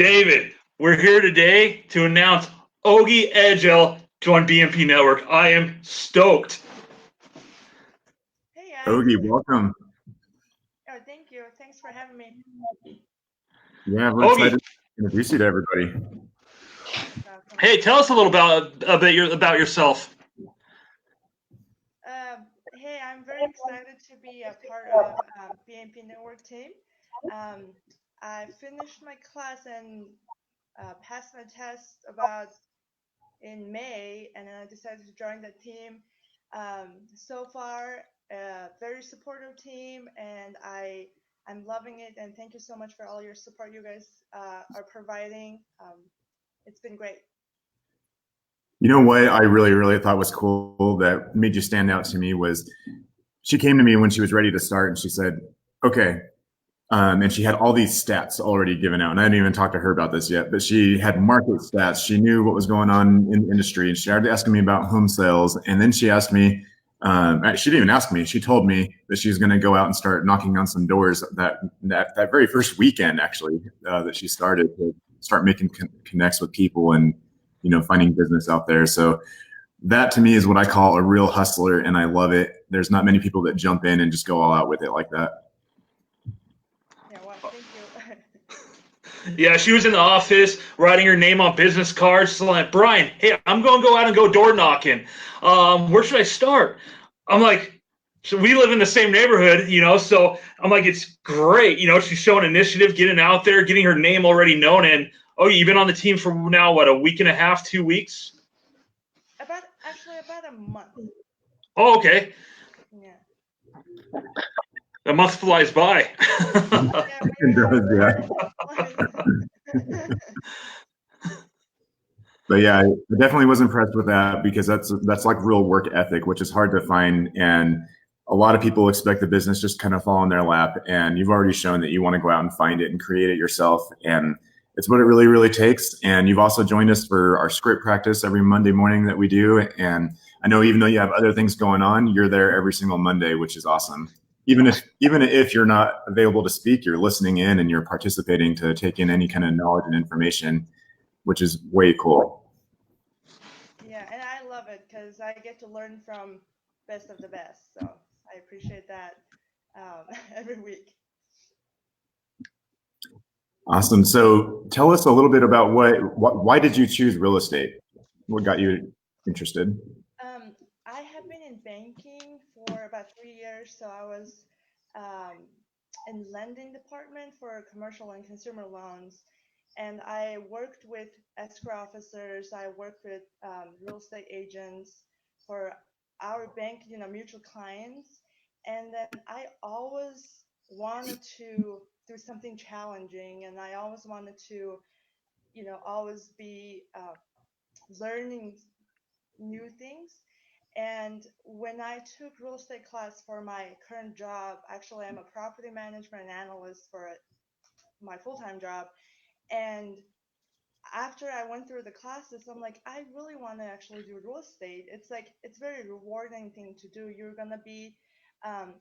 David, we're here today to announce Ugi Edgell joined BMP Network. I am stoked. Hey guys. Ogie, welcome. Oh, thank you. Thanks for having me. Yeah, we're Ogie, excited to introduce you to everybody. hey, tell us a little about yourself. Hey, I'm very excited to be a part of BNP Network team. Um, I finished my class and passed my test about in May, and then I decided to join the team. So far, very supportive team, and I'm loving it. And thank you so much for all your support you guys are providing. It's been great. You know what I really, really thought was cool that made you stand out to me was she came to me when she was ready to start and she said, okay. And she had all these stats already given out. And I didn't even talk to her about this yet, but she had market stats. She knew what was going on in the industry. And she started asking me about home sales. And then she asked me, she didn't even ask me. She told me that she was going to go out and start knocking on some doors that very first weekend, actually, that she started to start making connects with people and, finding business out there. So that to me is what I call a real hustler. And I love it. There's not many people that jump in and just go all out with it like that. Yeah, well, thank you. Yeah, she was in the office writing her name on business cards. So like, Brian, hey, I'm going to go out and go door knocking. Where should I start? I'm like, so we live in the same neighborhood, so I'm like, it's great. She's showing initiative, getting out there, getting her name already known. And, oh, you've been on the team for now, what, a week and a half, 2 weeks? About a month. Oh, okay. Yeah. A month flies by. But yeah, I definitely was impressed with that because that's like real work ethic, which is hard to find. And a lot of people expect the business just kind of fall in their lap. And you've already shown that you want to go out and find it and create it yourself. And it's what it really, really takes. And you've also joined us for our script practice every Monday morning that we do. And I know even though you have other things going on, you're there every single Monday, which is awesome. Even if you're not available to speak, you're listening in and you're participating to take in any kind of knowledge and information, which is way cool. Yeah, and I love it because I get to learn from best of the best. So I appreciate that every week. Awesome. So tell us a little bit about why did you choose real estate? What got you interested? I have been in banking for about 3 years. So I was in lending department for commercial and consumer loans. And I worked with escrow officers. I worked with real estate agents for our bank, mutual clients. And then I always wanted to do something challenging, and I always wanted to, always be learning new things. And when I took real estate class for my current job, actually, I'm a property management analyst for my full-time job. And after I went through the classes, I'm like, I really want to actually do real estate. It's like, it's very rewarding thing to do. You're going to be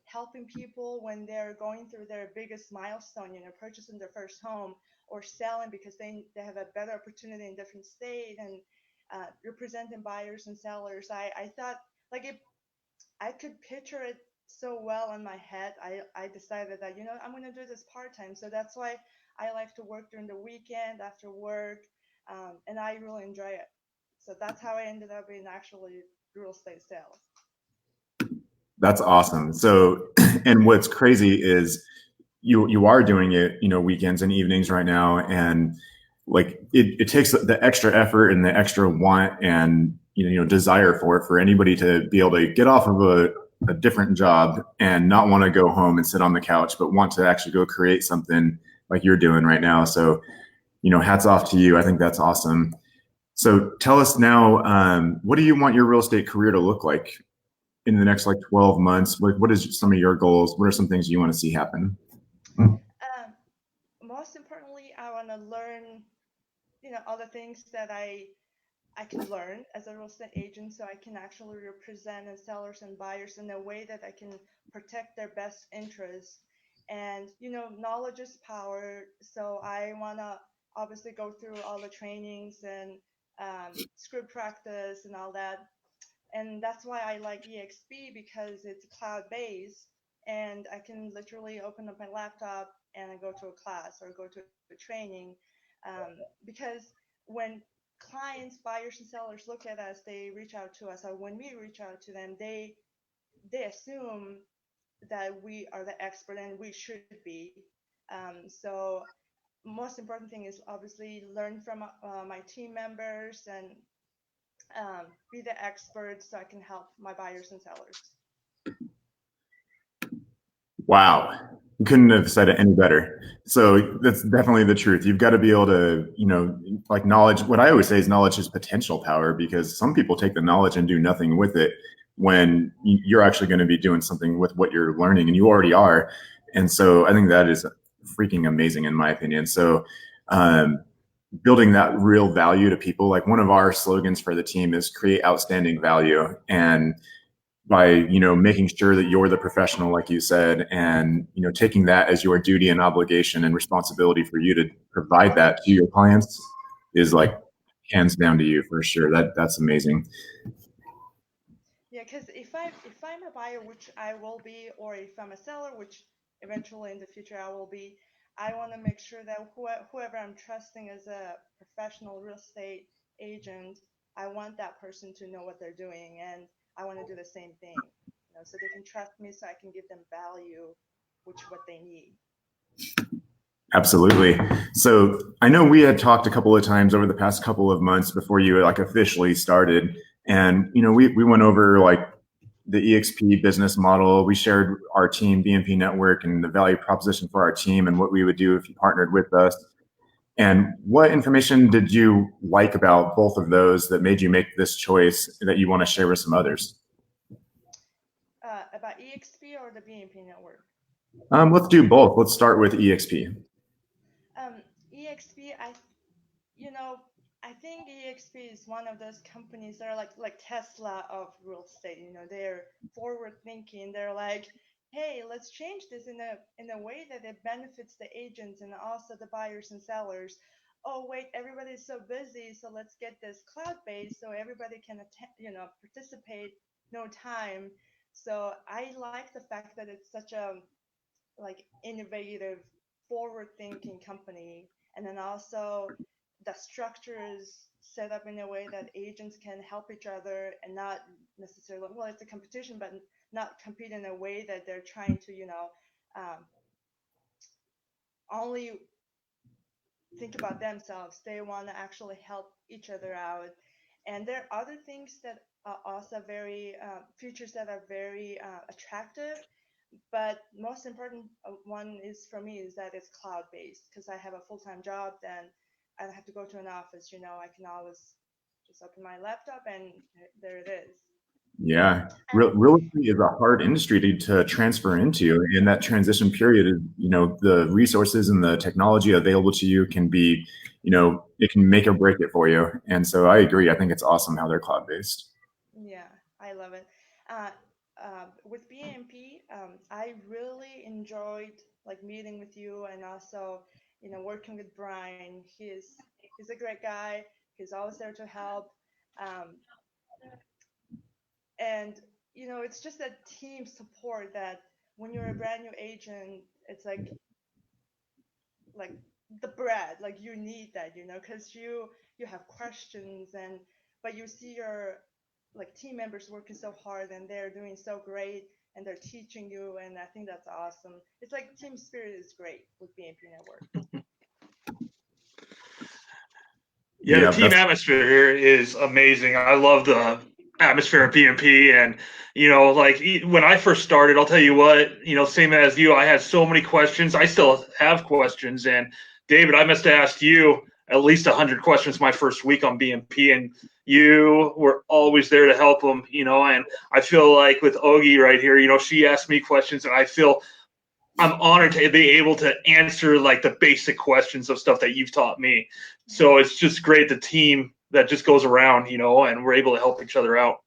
helping people when they're going through their biggest milestone, purchasing their first home or selling because they have a better opportunity in different state, and representing buyers and sellers. I thought like if I could picture it so well in my head, I decided that, I'm going to do this part-time. So that's why I like to work during the weekend after work, and I really enjoy it. So that's how I ended up in actually real estate sales. That's awesome. So, and what's crazy is you are doing it, weekends and evenings right now. And like it takes the extra effort and the extra want and, desire for anybody to be able to get off of a different job and not want to go home and sit on the couch, but want to actually go create something like you're doing right now. So, hats off to you. I think that's awesome. So tell us now, what do you want your real estate career to look like in the next 12 months? What is some of your goals? What are some things you want to see happen? Most importantly, I want to learn, all the things that I can learn as a real estate agent, so I can actually represent sellers and buyers in a way that I can protect their best interests. And knowledge is power. So I want to obviously go through all the trainings and script practice and all that. And that's why I like eXp, because it's cloud based and I can literally open up my laptop and I go to a class or go to a training. Because when clients, buyers, and sellers look at us, they reach out to us, or when we reach out to them, they assume that we are the expert, and we should be. So most important thing is obviously learn from my team members and be the expert so I can help my buyers and sellers. Wow. You couldn't have said it any better. So that's definitely the truth. You've got to be able to, like knowledge. What I always say is knowledge is potential power, because some people take the knowledge and do nothing with it when you're actually going to be doing something with what you're learning, and you already are. And so I think that is freaking amazing in my opinion. So building that real value to people, like one of our slogans for the team is create outstanding value. And by making sure that you're the professional, like you said, and taking that as your duty and obligation and responsibility for you to provide that to your clients is like hands down to you for sure. That's amazing. Yeah, because if I'm a buyer, which I will be, or if I'm a seller, which eventually in the future I will be, I want to make sure that whoever I'm trusting as a professional real estate agent, I want that person to know what they're doing, and I want to do the same thing, so they can trust me, so I can give them value, which what they need. Absolutely. So I know we had talked a couple of times over the past couple of months before you like officially started, and we went over like the eXp business model. We shared our team BNP network and the value proposition for our team and what we would do if you partnered with us. And what information did you like about both of those that made you make this choice that you want to share with some others? About eXp or the BNP network? Let's do both. Let's start with eXp. eXp, I think eXp is one of those companies that are like Tesla of real estate. They're forward thinking. They're like, hey, let's change this in a way that it benefits the agents and also the buyers and sellers. Oh wait, everybody's so busy, so let's get this cloud based so everybody can participate. No time. So I like the fact that it's such a like innovative, forward-thinking company, and then also the structure is set up in a way that agents can help each other and not necessarily, well, it's a competition, but not compete in a way that they're trying to only think about themselves. They want to actually help each other out. And there are other things that are also very features that are very attractive. But most important one is for me is that it's cloud based, because I have a full-time job and I don't have to go to an office. I can always just open my laptop and there it is. Yeah, real estate is a hard industry to transfer into, and that transition period is, the resources and the technology available to you can be, it can make or break it for you. And so I agree. I think it's awesome how they're cloud based. Yeah, I love it. With BNP, I really enjoyed like meeting with you, and also working with Brian. He's a great guy. He's always there to help. Um, and it's just that team support that when you're a brand new agent, it's like the bread, like you need that, because you have questions, but you see your like team members working so hard and they're doing so great and they're teaching you, and I think that's awesome. It's like team spirit is great with BNP network. Yeah, the team atmosphere here is amazing. I love the atmosphere at BNP, and like when I first started, I'll tell you what, same as you, I had so many questions. I still have questions, and David, I must have asked you at least 100 questions my first week on BNP, and you were always there to help them. And I feel like with Ugi right here, she asked me questions, and I feel I'm honored to be able to answer like the basic questions of stuff that you've taught me. So it's just great, the team that just goes around, and we're able to help each other out.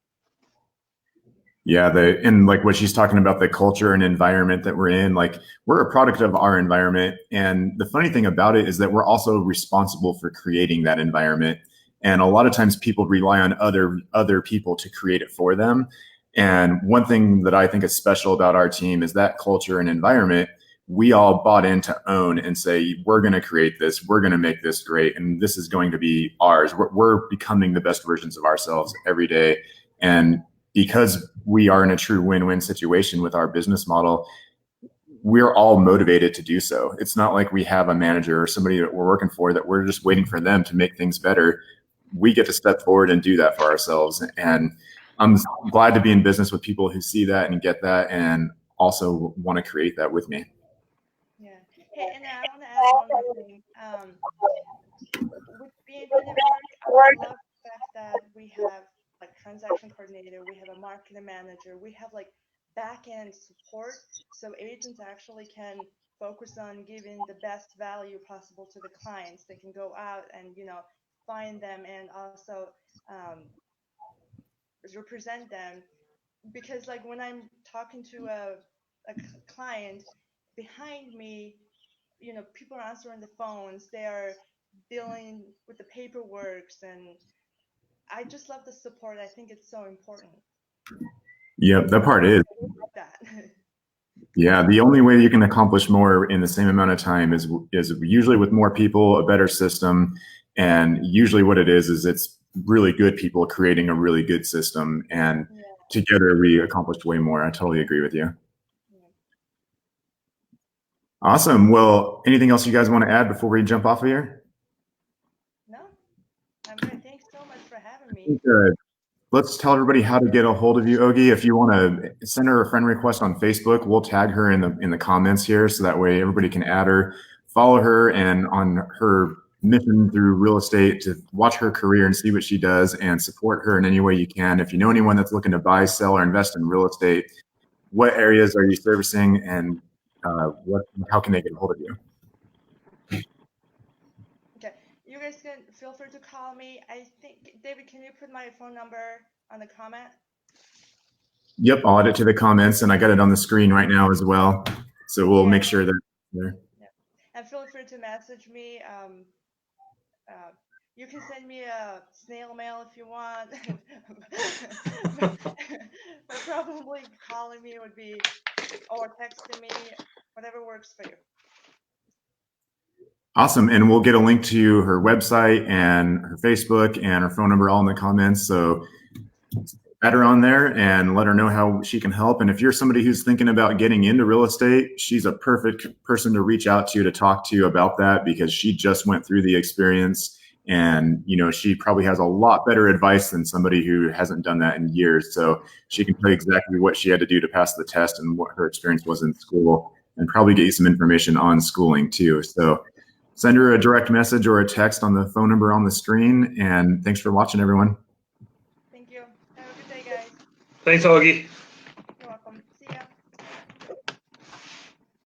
Yeah, and like what she's talking about, the culture and environment that we're in, like we're a product of our environment. And the funny thing about it is that we're also responsible for creating that environment. And a lot of times people rely on other people to create it for them. And one thing that I think is special about our team is that culture and environment we all bought in to own and say, we're going to create this, we're going to make this great, and this is going to be ours. We're becoming the best versions of ourselves every day. And because we are in a true win-win situation with our business model, we're all motivated to do so. It's not like we have a manager or somebody that we're working for that we're just waiting for them to make things better. We get to step forward and do that for ourselves. And I'm glad to be in business with people who see that and get that and also want to create that with me. Yeah. Hey, and I want to add one more thing. With being independent work, I love the fact that we have like transaction coordinator, we have a marketing manager, we have like back end support, so agents actually can focus on giving the best value possible to the clients. They can go out and find them and also represent them. Because like when I'm talking to a client behind me, people are answering the phones, they are dealing with the paperwork, and I just love the support. I think it's so important. Yep, that part is. Like that. Yeah, the only way you can accomplish more in the same amount of time is usually with more people, a better system, and usually what it is it's really good people creating a really good system, and Yeah. together we accomplished way more. I totally agree with you. Yeah. Awesome. Well, anything else you guys want to add before we jump off of here? No, I'm good. Thanks so much for having me. Good. Let's tell everybody how to get a hold of you, Ugi. If you want to send her a friend request on Facebook, we'll tag her in the comments here, so that way everybody can add her, follow her, and on her mission through real estate to watch her career and see what she does and support her in any way you can. If you know anyone that's looking to buy, sell, or invest in real estate, what areas are you servicing, and how can they get a hold of you? Okay, you guys can feel free to call me. I think, David, can you put my phone number on the comment? Yep, I'll add it to the comments, and I got it on the screen right now as well. So we'll make sure that there. Yeah. And feel free to message me. You can send me a snail mail if you want. But probably calling me would be, or texting me, whatever works for you. Awesome. And we'll get a link to her website and her Facebook and her phone number all in the comments. So add her on there and let her know how she can help. And if you're somebody who's thinking about getting into real estate, she's a perfect person to reach out to talk to you about that, because she just went through the experience. And, she probably has a lot better advice than somebody who hasn't done that in years. So she can tell you exactly what she had to do to pass the test and what her experience was in school, and probably get you some information on schooling too. So send her a direct message or a text on the phone number on the screen. And thanks for watching, everyone. Thank you. Have a good day, guys. Thanks, Augie.